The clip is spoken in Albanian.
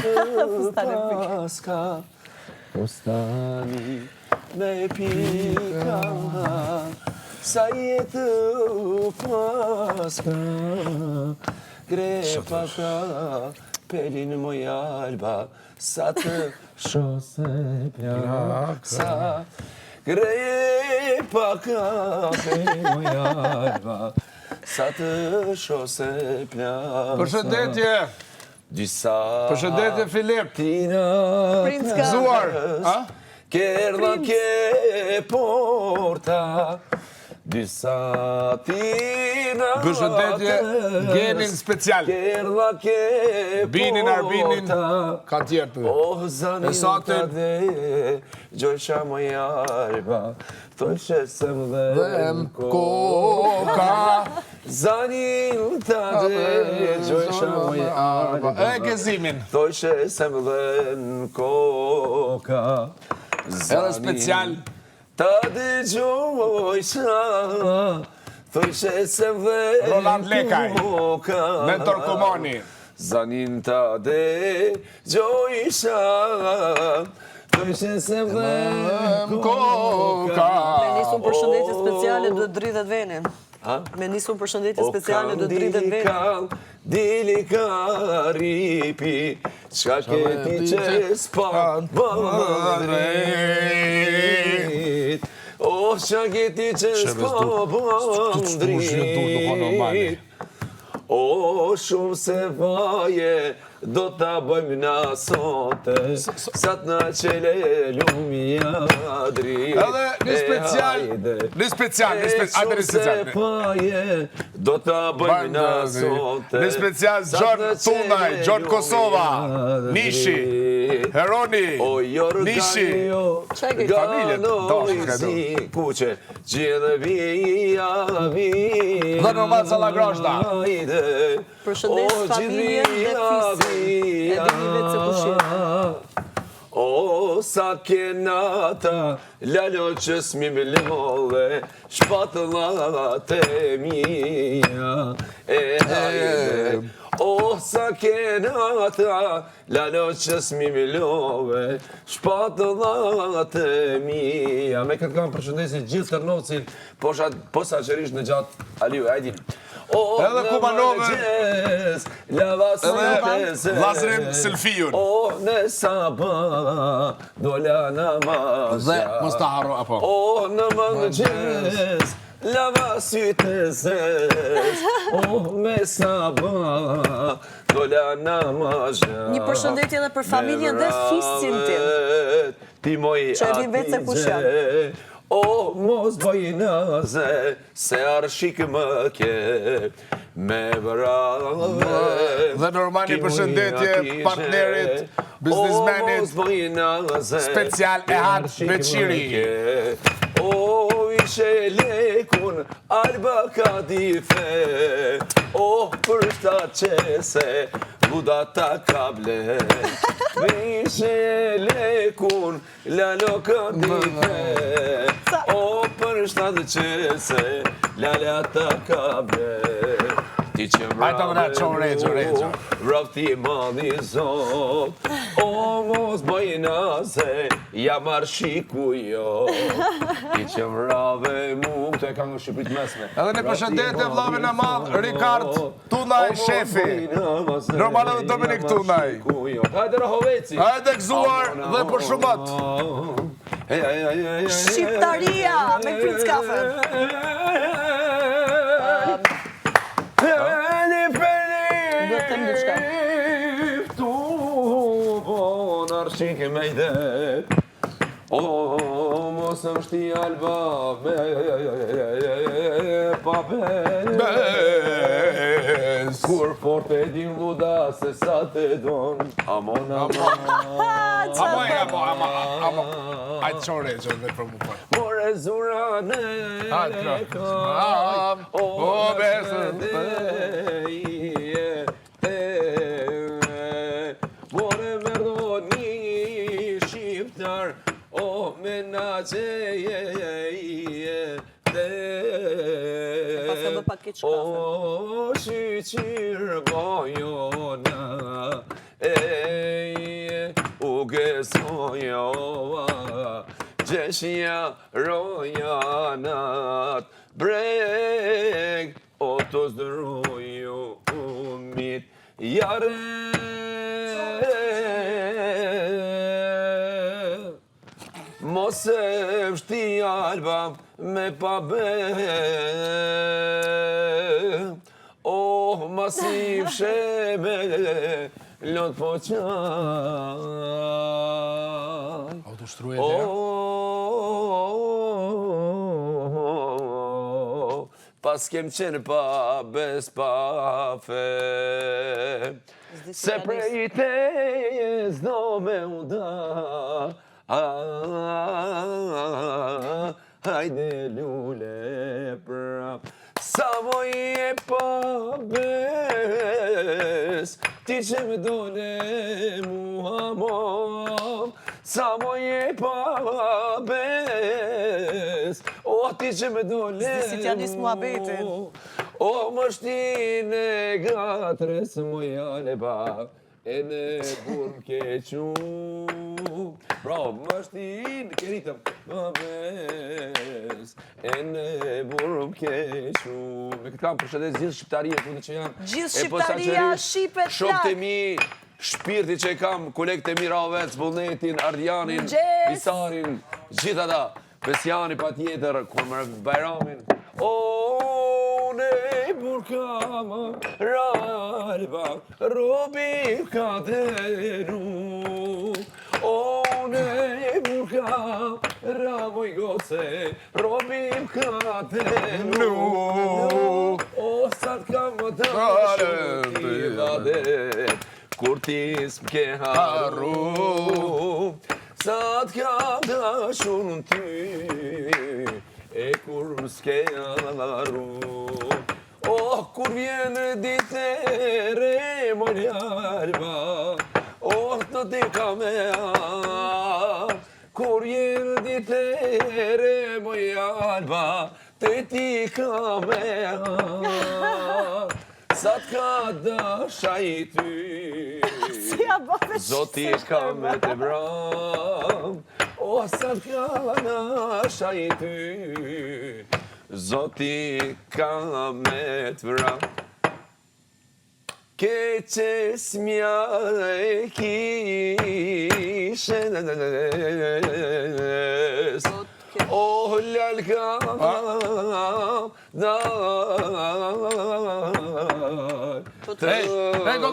paska, Fustani me pika, sa jetë paska, Grepa ka pelin moj alba, sa të shose plaksa. Grepa ka pelin moj alba, sa të shose plaksa. Përshëndetje. Disa Përshëndetje Filip. tina Zuar. Kerdha ke porta. Disa tina Përshëndetje Genin special. Kerdha ke Binin Arbinin ka tjerë të. Oh, zanin ta dhe gjojsha moj alba, thojshe se më dhem Koka. Zanin ta dhe gjojsha moj alba, E gëzimin. thojshe se më dhem koka. Edhe special. Ta dhe gjojsha, thojshe se më dhem Roland Lekaj. koka. Mentor Komani. Zanin ta dhe gjojsha, thojshe se më dhem koka. Me nisun përshëndetje speciale do të dridhet venin. Me nisun përshëndetje speciale do të dridhet venin. Dili ka ripi, qka keti që s'pa bëndrit. O, qka keti që s'pa bëndrit. O, shumë se vaje, do t'a bëjmë na sote, sa t'na qele lumi adri. Edhe një special, një special, ajde një special. Vaje, do t'a bëjmë na sote. Një special Gjorë Tunaj, Gjorë Kosova, Nishi, Heroni, Nishi. Familjet, dashë ka du. Kuqe, gjithë vija, Dhe normal Salagrashta. Përshëndes familjen dhe fisin. E dini vetë se kush je. O, sa kenata, lalo që s'mi me lole, shpatëllat e mija, e hajde. O, sa kenata, lalo që s'mi me lole, shpatëllat e mija. Me këtë kam përshëndesin gjithë Tërnovcin, posa qërish në gjatë Aliu, hajdim. Edhe Kumanove, edhe Vllazërim Selfiun. O, në saba, dola namazja. Dhe mos ta harro, apo. O, në mëngjes, lava sytë zez. O, me saba, dola namazja. Një përshëndetje edhe për familjen dhe fisin tim. Ti moj Që e din vetë se kush janë. O, mos bëj naze, se arshik më ke, me vrave. Dhe normal një përshëndetje partnerit, biznismenit, special Ehad Beqiri. O, ishe lekun, alba ka dife, o, për shta qese, buda ta kable. Ishe lekun, lalo ka dife, o, për shta qese, lala ta kable. Ti që Hajta më na qonë regjo. Rafti madhi zot, o mos bëj naze, jam arshiku jo. Ti që mrave mu, të e ka në Shqipërit mesme. Edhe një përshëndetje vllavin e madh, Rikard Tunaj, shefi. Normal edhe Dominik Tunaj. Hajde Rahoveci. Hajde gëzuar dhe për shumat. Shqiptaria me Princ Kafe. Do të them diçka. Arshike me ide, o, mos është i alba me papes. Kur fort e din luda se sa te don, amon. Hajtë qonë regjo dhe për mu për. More zurane kam, o besën more merdoni shqiptar, o menagjeje Pas ka bë pak keq kafe. o shqyqir bojona, rrugës ojova, gjeshja rojanat, breg, o të zdroju umit, jare. Mos e vshti alba me pabe, oh, masiv sheme, lot po qaj. Autostruete. Pas kem qenë pa bes pa fe, se prej teje zdo me uda, hajde lule prap. Sa moj e pa bes, ti që me dole mua mom. Sa moj e pa bes, o ti që me dole mua. Si t'ja nis mua betin. O më shtin e gatres mojale ba, e në burm kequ. Bravo, më shtin, ke ritëm, më bes, e në burm kequ. Me këtë kam përshëndes gjithë shqiptaria këtu që janë. Gjithë shqiptaria shqipet shokët e plak. mi, shpirti që kam, kolegët e mi Ravec, Vullnetin, Ardianin, Mëngjes. Bisarin, gjithë ata, Besjani pa tjetër, kur më Bajramin. O, ne burkama, ralba, robi kaderu. O, ne burkama, ramoj goce, robi kaderu. O, sa t'kam më të shumë vadet, kur tis m'ke haru. Sa t'kam dashur në ty, e kur m'ske arru. Oh, kur vjen ditë re, moj alba, oh, të ti ka me ar. Kur vjen ditë re, moj alba, të ti ka me ar. Sa t'ka dasha i ty, Zoti ka me të vram, o sa t'ka dasha i ty, Zoti ka me të vram. Keqe s'mja e kishes, o lalka dar. Hey, go.